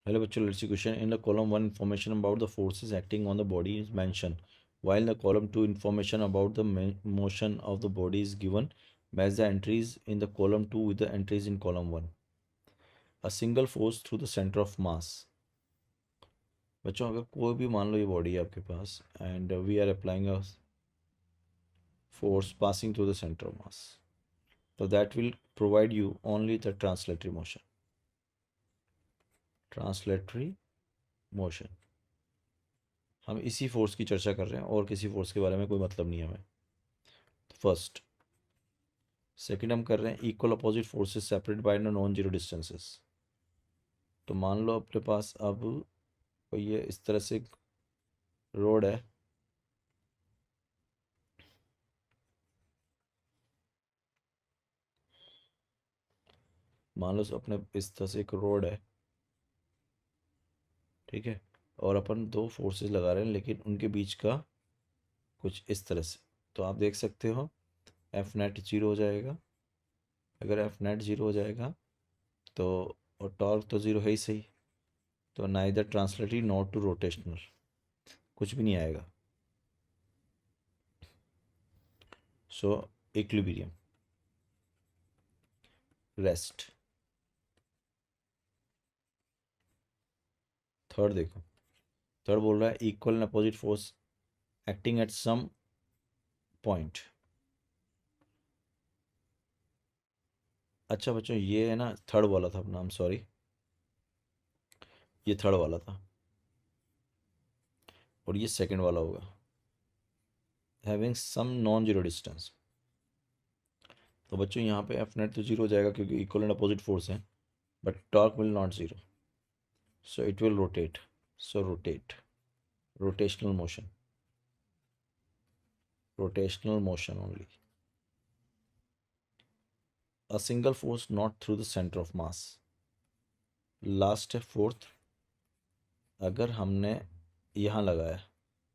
Hello, bachcho. Let's see question. In the column 1, information about the forces acting on the body is mentioned, while in the column 2, information about the motion of the body is given. Match the entries in the column 2 with the entries in column 1. A single force through the center of mass. बच्चों अगर कोई भी मान लो ये body है आपके पास and we are applying a force passing through the center of mass, so that will provide you only the translatory motion. Translatory motion. हम इसी फोर्स की चर्चा कर रहे हैं और किसी फोर्स के बारे में कोई मतलब नहीं है हमें. फर्स्ट. सेकंड हम कर रहे हैं equal opposite forces separate by non zero distances. तो मान लो अपने पास अब ये इस तरह से रोड है, मान लो अपने इस तरह से एक रोड है, ठीक है, और अपन दो फोर्सेस लगा रहे हैं लेकिन उनके बीच का कुछ इस तरह से. तो आप देख सकते हो एफ नेट जीरो हो जाएगा. अगर एफ नेट जीरो हो जाएगा तो, और टॉर्क तो ज़ीरो है ही सही, तो neither translatory not to rotational, कुछ भी नहीं आएगा. So equilibrium, rest. थर्ड देखो, थर्ड बोल रहा है equal and opposite force acting at some point. अच्छा बच्चों ये है ना थर्ड वाला था अपना, सॉरी ये थर्ड वाला था और ये सेकंड वाला होगा. Having some non zero distance. तो बच्चों यहाँ पे एफ नेट तो जीरो हो जाएगा क्योंकि इक्वल एंड अपोजिट फोर्स है, but torque will not zero, so it will rotate. So rotate, rotational motion, rotational motion only. A single force not through the center of mass. Last है fourth. अगर हमने यहाँ लगाया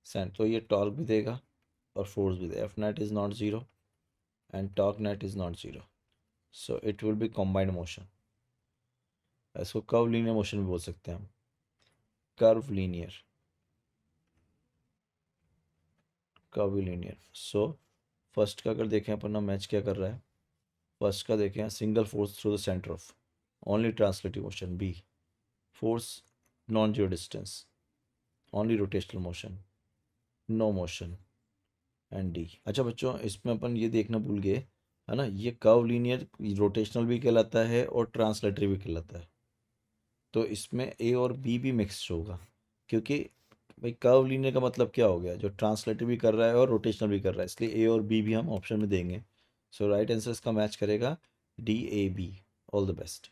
centre तो ये torque भी देगा और फोर्स भी देगा. F net is not zero and torque net is not zero, so it will be combined motion. इसको कर्व लीनियर मोशन भी बोल सकते हैं हम. Curve linear, curve linear. So first का अगर देखें अपन ना मैच क्या कर रहा है, फर्स्ट का देखें single force through the centre of only translative motion. B force non-zero distance, only rotational motion, no motion, and D. अच्छा बच्चों इसमें अपन ये देखना भूल गए है ना, ये कर्व लीनियर रोटेशनल भी कहलाता है और ट्रांसलेटरी भी कहलाता है. तो इसमें ए और बी भी मिक्स होगा क्योंकि भाई कर्व लीनियर का मतलब क्या हो गया, जो ट्रांसलेटरी भी कर रहा है और रोटेशनल भी कर रहा है, इसलिए ए और बी भी हम ऑप्शन में देंगे. सो राइट आंसर इसका मैच करेगा D A B. All the best.